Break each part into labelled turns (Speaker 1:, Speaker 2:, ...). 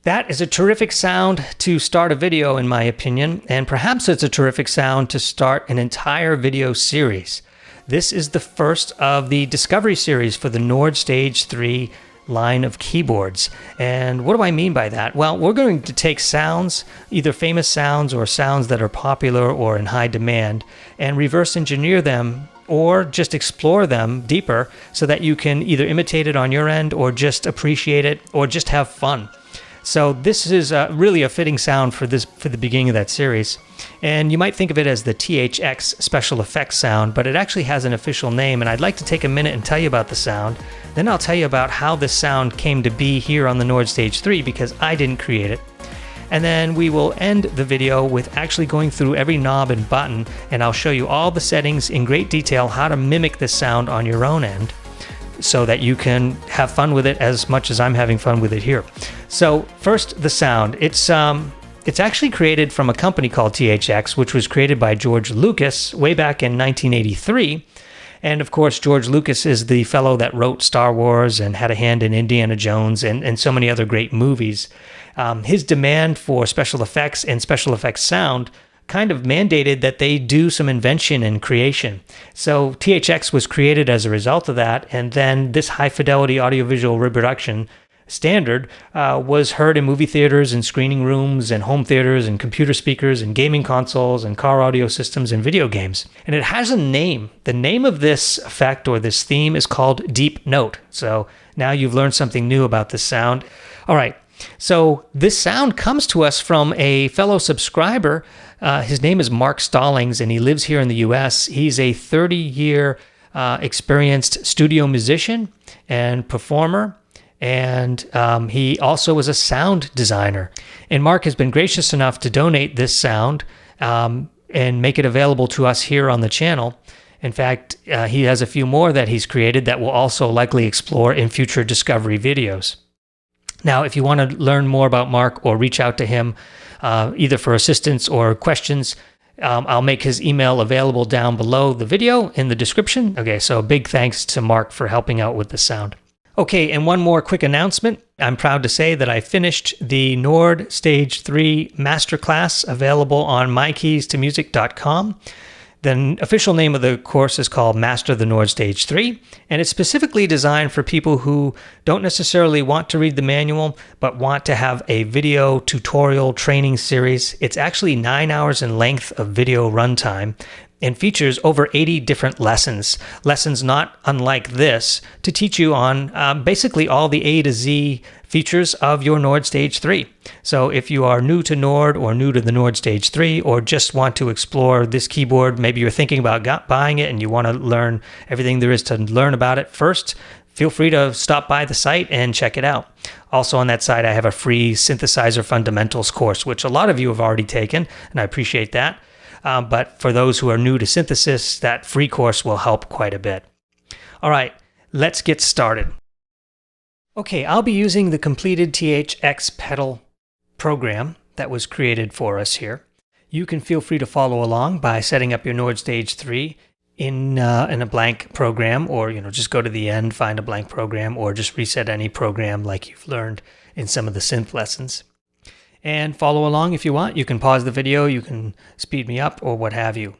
Speaker 1: That is a terrific sound to start a video, in my opinion, and perhaps it's a terrific sound to start an entire video series. This is the first of the Discovery series for the Nord Stage 3 line of keyboards. And what do I mean by that? Well, we're going to take sounds, either famous sounds or sounds that are popular or in high demand, and reverse engineer them or just explore them deeper so that you can either imitate it on your end or just appreciate it or just have fun. So this is really a fitting sound for the beginning of that series. And you might think of it as the THX special effects sound, but it actually has an official name, and I'd like to take a minute and tell you about the sound. Then I'll tell you about how this sound came to be here on the Nord Stage 3 because I didn't create it. And then we will end the video with actually going through every knob and button, and I'll show you all the settings in great detail how to mimic this sound on your own end, so that you can have fun with it as much as I'm having fun with it here. So first, the sound. It's actually created from a company called THX, which was created by George Lucas way back in 1983. And of course, George Lucas is the fellow that wrote Star Wars and had a hand in Indiana Jones and so many other great movies. His demand for special effects and special effects sound kind of mandated that they do some invention and creation. So THX was created as a result of that, and then this high-fidelity audiovisual reproduction standard was heard in movie theaters and screening rooms and home theaters and computer speakers and gaming consoles and car audio systems and video games. And it has a name. The name of this effect or this theme is called Deep Note. So now you've learned something new about this sound. All right. So this sound comes to us from a fellow subscriber. His name is Mark Stallings, and he lives here in the US. He's a 30-year experienced studio musician and performer, and he also is a sound designer. And Mark has been gracious enough to donate this sound and make it available to us here on the channel. In fact, he has a few more that he's created that we'll also likely explore in future Discovery videos. Now, if you want to learn more about Mark or reach out to him, either for assistance or questions, I'll make his email available down below the video in the description. Okay, so big thanks to Mark for helping out with the sound. Okay, and one more quick announcement. I'm proud to say that I finished the Nord Stage 3 masterclass available on mykeystomusic.com. The official name of the course is called Master the Nord Stage 3, and it's specifically designed for people who don't necessarily want to read the manual, but want to have a video tutorial training series. It's actually 9 hours in length of video runtime and features over 80 different lessons not unlike this, to teach you on basically all the A to Z features of your Nord Stage 3. So if you are new to Nord or new to the Nord Stage 3 or just want to explore this keyboard, maybe you're thinking about buying it and you want to learn everything there is to learn about it first, feel free to stop by the site and check it out. Also on that site, I have a free Synthesizer Fundamentals course, which a lot of you have already taken, and I appreciate that. But for those who are new to synthesis, that free course will help quite a bit. All right, let's get started. Okay, I'll be using the completed THX pedal program that was created for us here. You can feel free to follow along by setting up your Nord Stage 3 in a blank program, or just go to the end, find a blank program, or just reset any program like you've learned in some of the synth lessons. And follow along if you want. You can pause the video, you can speed me up, or what have you.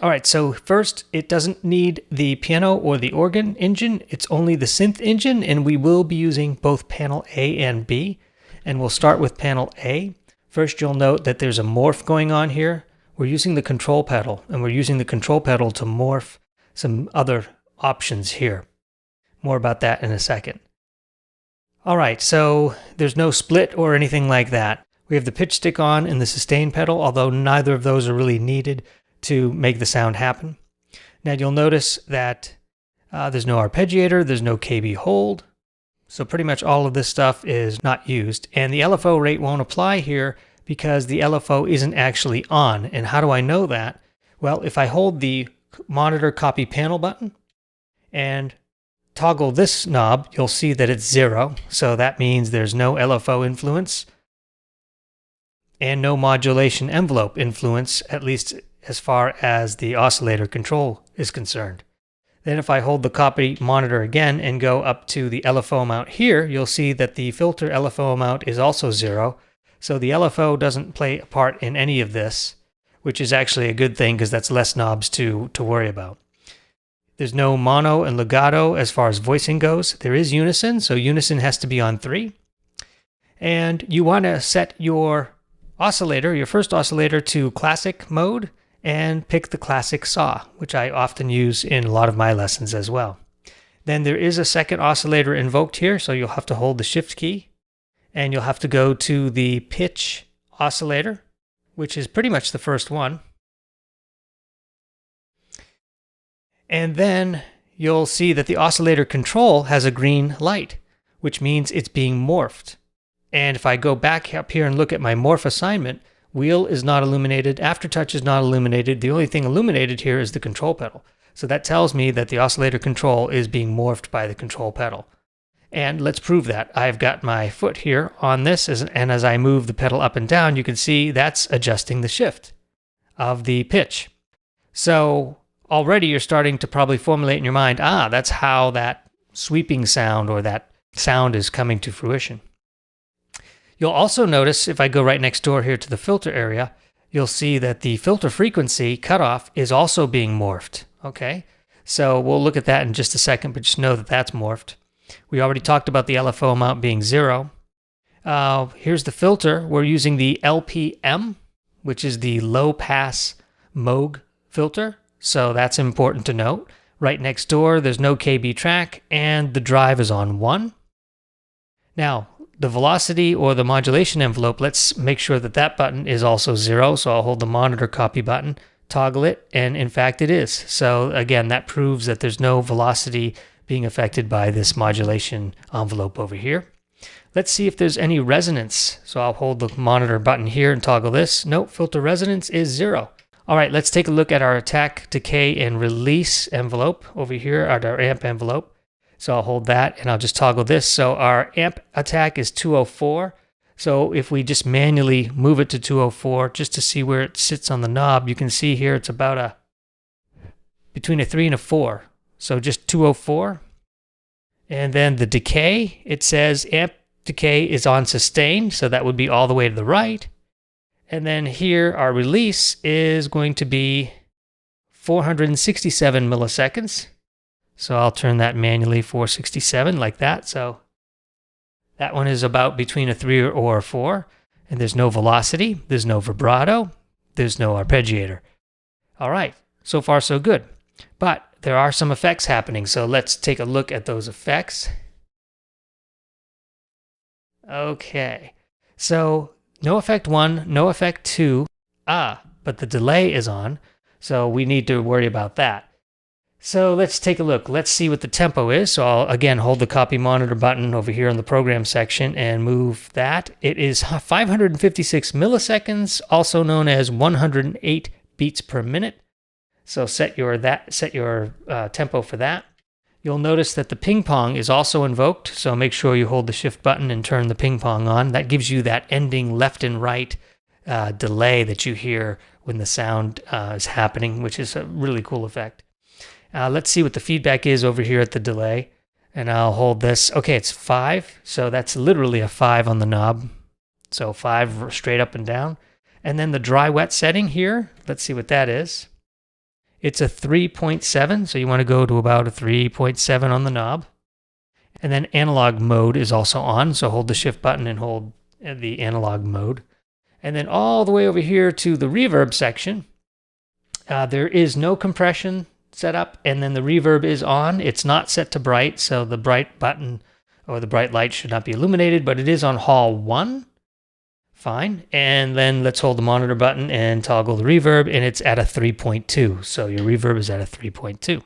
Speaker 1: All right, so first, it doesn't need the piano or the organ engine. It's only the synth engine, and we will be using both panel A and B. And we'll start with panel A. First, you'll note that there's a morph going on here. We're using the control pedal, and we're using the control pedal to morph some other options here. More about that in a second. All right, so there's no split or anything like that. We have the pitch stick on and the sustain pedal, although neither of those are really needed to make the sound happen. Now you'll notice that there's no arpeggiator, there's no KB hold, so pretty much all of this stuff is not used. And the LFO rate won't apply here because the LFO isn't actually on. And how do I know that? Well, if I hold the monitor copy panel button and toggle this knob, you'll see that it's 0. So that means there's no LFO influence and no modulation envelope influence, at least as far as the oscillator control is concerned. Then if I hold the copy monitor again and go up to the LFO amount here, you'll see that the filter LFO amount is also 0. So the LFO doesn't play a part in any of this, which is actually a good thing because that's less knobs to worry about. There's no mono and legato as far as voicing goes. There is unison, so unison has to be on 3. And you want to set your oscillator, your first oscillator, to classic mode and pick the classic saw, which I often use in a lot of my lessons as well. Then there is a second oscillator invoked here, so you'll have to hold the shift key and you'll have to go to the pitch oscillator, which is pretty much the first one. And then you'll see that the oscillator control has a green light, which means it's being morphed. And if I go back up here and look at my morph assignment, wheel is not illuminated, aftertouch is not illuminated. The only thing illuminated here is the control pedal. So that tells me that the oscillator control is being morphed by the control pedal. And let's prove that. I've got my foot here on this, and as I move the pedal up and down, you can see that's adjusting the shift of the pitch. So already you're starting to probably formulate in your mind, that's how that sweeping sound or that sound is coming to fruition. You'll also notice, if I go right next door here to the filter area, you'll see that the filter frequency cutoff is also being morphed. Okay, so we'll look at that in just a second, but just know that that's morphed. We already talked about the LFO amount being 0. Here's the filter. We're using the LPM, which is the low pass Moog filter. So that's important to note. Right next door, there's no KB track, and the drive is on 1. Now, the velocity or the modulation envelope, let's make sure that that button is also 0. So I'll hold the monitor copy button, toggle it, and in fact it is. So again, that proves that there's no velocity being affected by this modulation envelope over here. Let's see if there's any resonance. So I'll hold the monitor button here and toggle this. Nope, filter resonance is 0. All right, let's take a look at our attack, decay, and release envelope over here at our amp envelope. So I'll hold that and I'll just toggle this. So our amp attack is 204. So if we just manually move it to 204 just to see where it sits on the knob, you can see here it's about between a 3 and a 4. So just 204. And then the decay, it says amp decay is on sustain. So that would be all the way to the right. And then here our release is going to be 467 milliseconds. So I'll turn that manually 467 like that. So that one is about between a 3 or a 4. And there's no velocity, there's no vibrato, there's no arpeggiator. All right, so far so good. But there are some effects happening. So let's take a look at those effects. Okay, so no effect 1, no effect 2. But the delay is on. So we need to worry about that. So let's take a look. Let's see what the tempo is. So I'll again hold the copy monitor button over here in the program section and move that. It is 556 milliseconds, also known as 108 beats per minute. So set your tempo for that. You'll notice that the ping pong is also invoked. So make sure you hold the shift button and turn the ping pong on. That gives you that ending left and right delay that you hear when the sound is happening, which is a really cool effect. Let's see what the feedback is over here at the delay. And I'll hold this. Okay, it's 5. So that's literally a 5 on the knob. So 5 straight up and down. And then the dry wet setting here, let's see what that is. It's a 3.7. So you want to go to about a 3.7 on the knob. And then analog mode is also on. So hold the shift button and hold the analog mode. And then all the way over here to the reverb section, there is no compression set up, and then the reverb is on. It's not set to bright, so the bright button or the bright light should not be illuminated, but it is on hall 1. Fine. And then let's hold the monitor button and toggle the reverb, and it's at a 3.2. So your reverb is at a 3.2.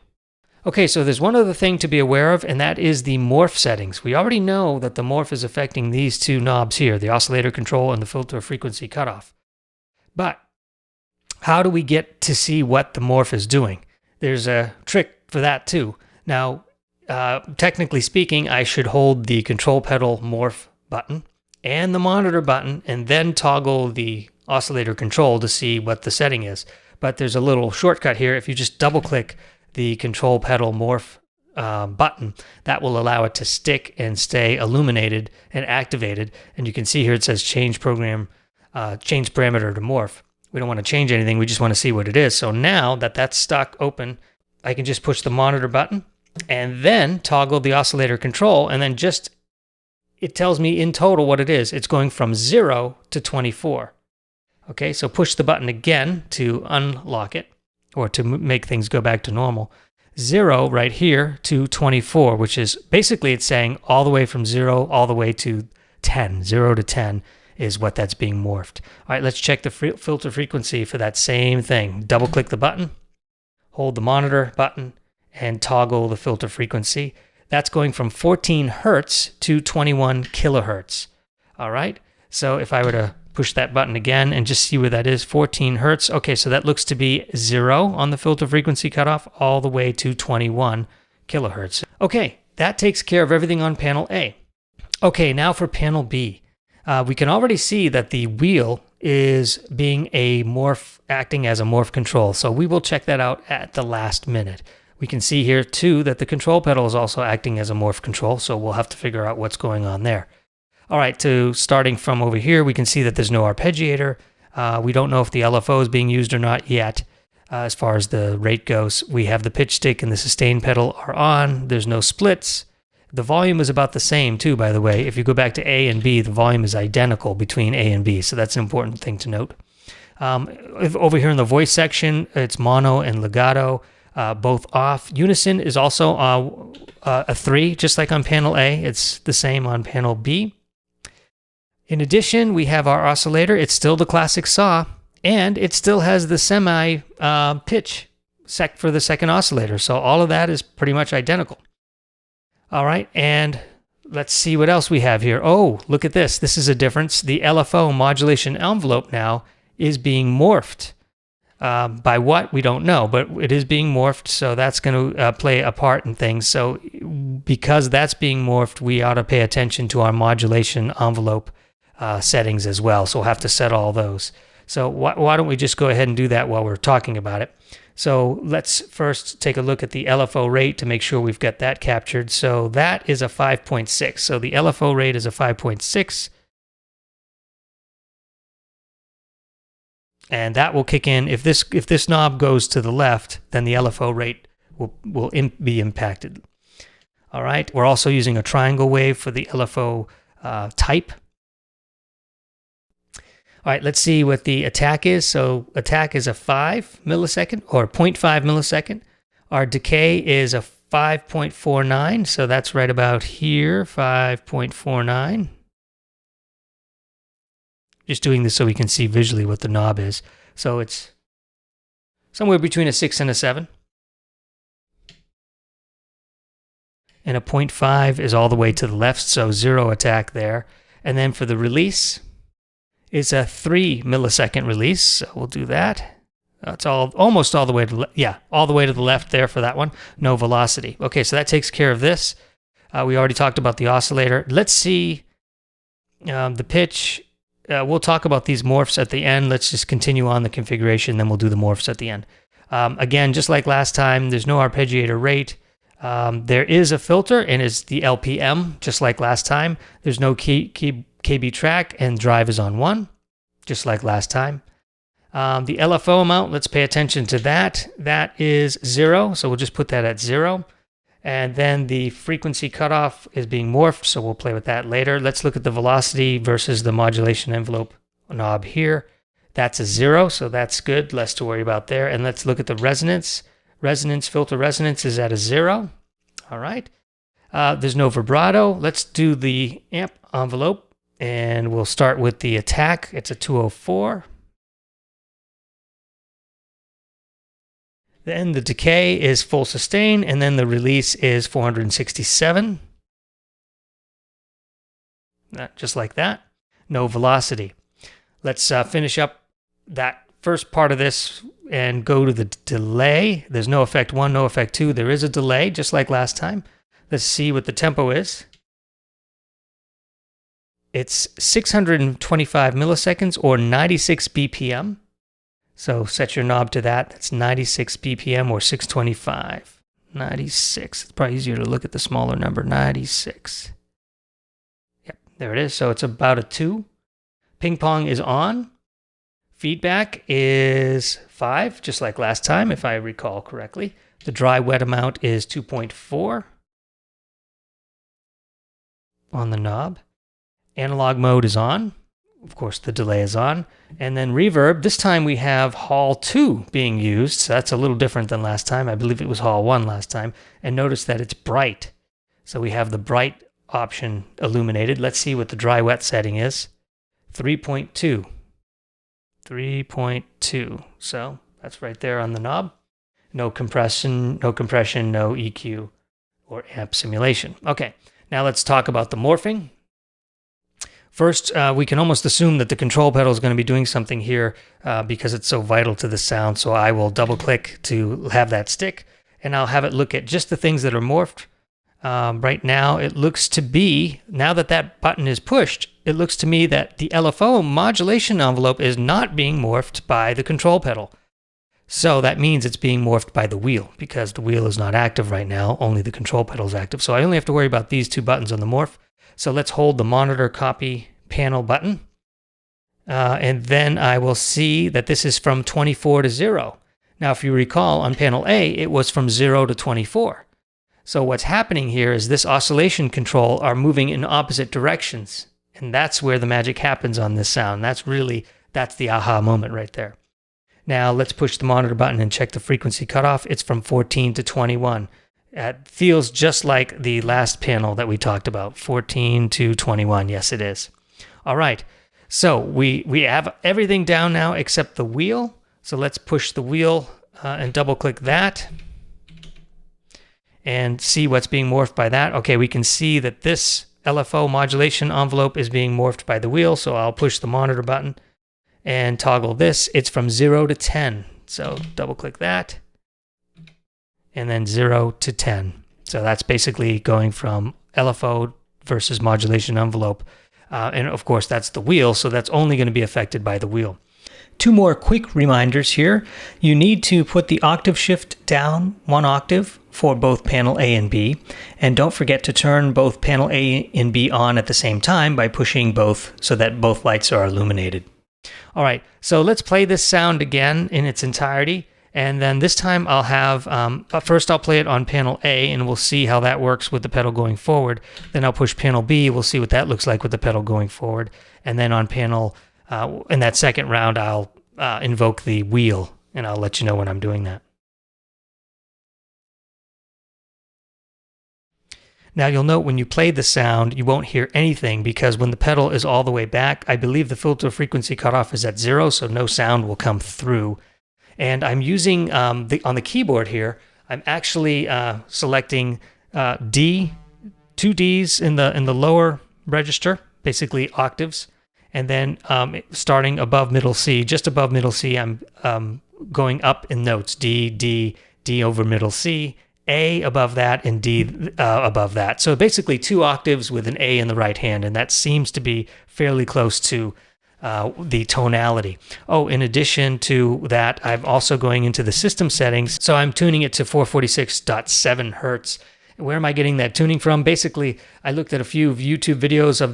Speaker 1: Okay, so there's one other thing to be aware of, and that is the morph settings. We already know that the morph is affecting these two knobs here, the oscillator control and the filter frequency cutoff. But how do we get to see what the morph is doing? There's a trick for that too. Now, technically speaking, I should hold the control pedal morph button and the monitor button and then toggle the oscillator control to see what the setting is. But there's a little shortcut here. If you just double click the control pedal morph button, that will allow it to stick and stay illuminated and activated. And you can see here it says change parameter to morph. We don't want to change anything, we just want to see what it is. So now that that's stuck open, I can just push the monitor button and then toggle the oscillator control, and then it tells me in total what it is. It's going from 0 to 24. Okay, so push the button again to unlock it, or to make things go back to normal. 0 right here to 24, which is basically it's saying all the way from 0 all the way to 10. 0 to 10 is what that's being morphed. All right, let's check the filter frequency for that same thing. Double click the button, hold the monitor button, and toggle the filter frequency. That's going from 14 hertz to 21 kilohertz. All right, so if I were to push that button again and just see where that is, 14 hertz. Okay, so that looks to be 0 on the filter frequency cutoff all the way to 21 kilohertz. Okay, that takes care of everything on panel A. Okay, now for panel B. We can already see that the wheel is being a morph, acting as a morph control. So we will check that out at the last minute. We can see here too that the control pedal is also acting as a morph control. So we'll have to figure out what's going on there. All right, so starting from over here, we can see that there's no arpeggiator. We don't know if the LFO is being used or not yet. As far as the rate goes, we have the pitch stick and the sustain pedal are on. There's no splits. The volume is about the same too, by the way. If you go back to A and B, the volume is identical between A and B, so that's an important thing to note. Over here in the voice section, it's mono and legato, both off. Unison is also a 3, just like on panel A. It's the same on panel B. In addition, we have our oscillator. It's still the classic saw, and it still has the semi pitch for the second oscillator. So all of that is pretty much identical. All right, and let's see what else we have here. Oh, look at this. This is a difference. The LFO modulation envelope now is being morphed. By what? We don't know, but it is being morphed, so that's going to play a part in things. So because that's being morphed, we ought to pay attention to our modulation envelope settings as well. So we'll have to set all those. So why don't we just go ahead and do that while we're talking about it. So let's first take a look at the LFO rate to make sure we've got that captured. So that is a 5.6. So the LFO rate is a 5.6. And that will kick in. If this knob goes to the left, then the LFO rate will be impacted. All right. We're also using a triangle wave for the LFO type. All right, let's see what the attack is. So attack is a 5 millisecond or 0.5 millisecond. Our decay is a 5.49. So that's right about here, 5.49. Just doing this so we can see visually what the knob is. So it's somewhere between a 6 and a 7. And a 0.5 is all the way to the left, so 0 attack there. And then for the release, it's a 3 millisecond release. So we'll do that. It's almost all the way to all the way to the left there for that one. No velocity. Okay, so that takes care of this. We already talked about the oscillator. Let's see the pitch. We'll talk about these morphs at the end. Let's just continue on the configuration, then we'll do the morphs at the end. Again, just like last time, there's no arpeggiator rate. There is a filter, and it's the LPM, just like last time. There's no KB track, and drive is on 1, just like last time. The LFO amount, let's pay attention to that. That is 0, so we'll just put that at 0. And then the frequency cutoff is being morphed, so we'll play with that later. Let's look at the velocity versus the modulation envelope knob here. That's a 0, so that's good. Less to worry about there. And let's look at the resonance. Filter resonance is at a 0. All right. There's no vibrato. Let's do the amp envelope, and we'll start with the attack. It's a 204. Then the decay is full sustain, and then the release is 467. Just like that. No velocity. Let's finish up that first part of this and go to the delay. There's no effect 1, no effect 2. There is a delay, just like last time. Let's see what the tempo is. It's 625 milliseconds or 96 BPM. So set your knob to that. That's 96 BPM or 625. 96. It's probably easier to look at the smaller number. 96. Yep, there it is. So it's about a 2. Ping pong is on. Feedback is 5, just like last time, if I recall correctly. The dry wet amount is 2.4 on the knob. Analog mode is on. Of course, the delay is on. And then reverb, this time we have Hall 2 being used. So that's a little different than last time. I believe it was Hall 1 last time. And notice that it's bright. So we have the bright option illuminated. Let's see what the dry wet setting is. 3.2. 3.2. So that's right there on the knob. No compression, no EQ or amp simulation. Okay, now let's talk about the morphing. First, we can almost assume that the control pedal is going to be doing something here because it's so vital to the sound. So I will double click to have that stick, and I'll have it look at just the things that are morphed. Right now, it looks to be, now that that button is pushed, it looks to me that the LFO modulation envelope is not being morphed by the control pedal. So that means it's being morphed by the wheel, because the wheel is not active right now, only the control pedal is active. So I only have to worry about these 2 buttons on the morph. So let's hold the monitor copy panel button. And then I will see that this is from 24 to 0. Now, if you recall, on panel A, it was from 0 to 24. So what's happening here is this oscillation control are moving in opposite directions. And that's where the magic happens on this sound. That's the aha moment right there. Now let's push the monitor button and check the frequency cutoff. It's from 14 to 21. It feels just like the last panel that we talked about, 14 to 21. Yes, it is. All right, so we have everything down now except the wheel. So let's push the wheel and double click that and see what's being morphed by that. Okay, we can see that this LFO modulation envelope is being morphed by the wheel. So I'll push the monitor button and toggle this. It's from 0 to 10. So double click that. And then 0 to 10. So that's basically going from LFO versus modulation envelope. And of course, that's the wheel, so that's only going to be affected by the wheel. 2 more quick reminders here. You need to put the octave shift down 1 octave for both panel A and B. And don't forget to turn both panel A and B on at the same time by pushing both so that both lights are illuminated. All right, so let's play this sound again in its entirety. And then this time I'll have, first I'll play it on panel A and we'll see how that works with the pedal going forward. Then I'll push panel B, we'll see what that looks like with the pedal going forward. And then on panel, in that second round, I'll invoke the wheel and I'll let you know when I'm doing that. Now you'll note when you play the sound, you won't hear anything because when the pedal is all the way back, I believe the filter frequency cutoff is at 0, so no sound will come through. And I'm using, on the keyboard here, I'm actually selecting D, 2 Ds in the lower register, basically octaves. And then starting above middle C, just above middle C, I'm going up in notes, D, D, D over middle C, A above that, and D above that. So basically 2 octaves with an A in the right hand, and that seems to be fairly close to the tonality. Oh, in addition to that, I'm also going into the system settings. So I'm tuning it to 446.7 hertz. Where am I getting that tuning from? Basically, I looked at a few YouTube videos of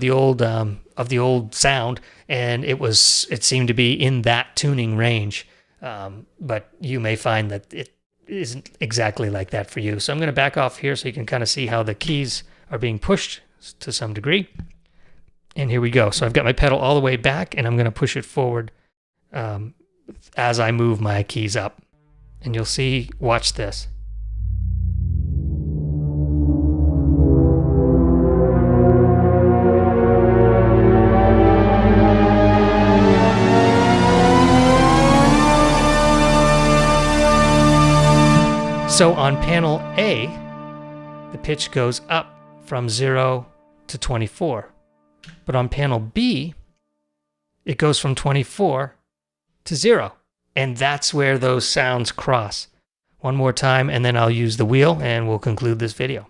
Speaker 1: the old sound, and it seemed to be in that tuning range. But you may find that it isn't exactly like that for you. So I'm going to back off here so you can kind of see how the keys are being pushed to some degree. And here we go. So I've got my pedal all the way back, and I'm going to push it forward as I move my keys up. And you'll see, watch this. So on panel A, the pitch goes up from 0 to 24. But on panel B, it goes from 24 to 0. And that's where those sounds cross. One more time, and then I'll use the wheel, and we'll conclude this video.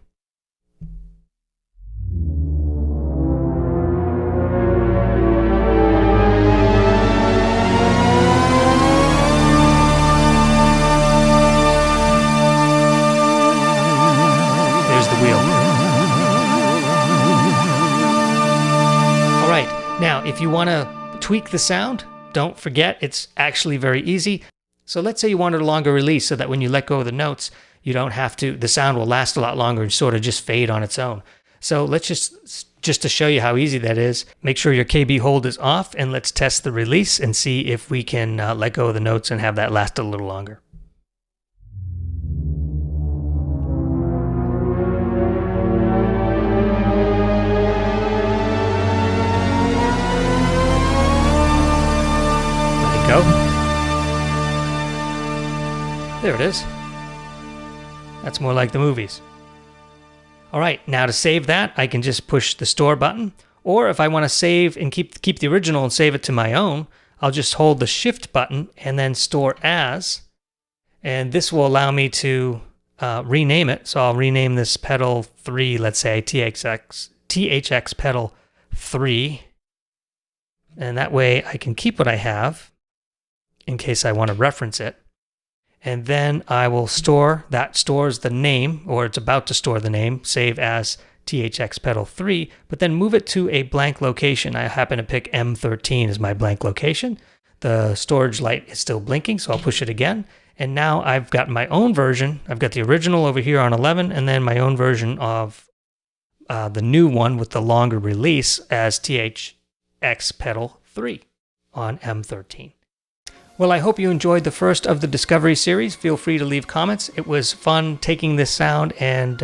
Speaker 1: If you want to tweak the sound, don't forget it's actually very easy. So let's say you wanted a longer release so that when you let go of the notes, you don't have to, the sound will last a lot longer and sort of just fade on its own. So let's just to show you how easy that is, make sure your KB hold is off and let's test the release and see if we can let go of the notes and have that last a little longer. Let it go. There it is. That's more like the movies. All right, now to save that, I can just push the store button. Or if I want to save and keep the original and save it to my own, I'll just hold the shift button and then store as. And this will allow me to rename it. So I'll rename this pedal 3, let's say THX pedal 3. And that way I can keep what I have in case I want to reference it. And then I will store, that stores the name, or it's about to store the name, save as THX pedal 3, but then move it to a blank location. I happen to pick M13 as my blank location. The storage light is still blinking, so I'll push it again. And now I've got my own version. I've got the original over here on 11, and then my own version of the new one with the longer release as THX pedal 3 on M13. Well, I hope you enjoyed the first of the Discovery series. Feel free to leave comments. It was fun taking this sound and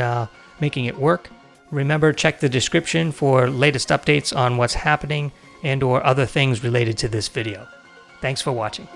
Speaker 1: making it work. Remember, check the description for latest updates on what's happening and or other things related to this video. Thanks for watching.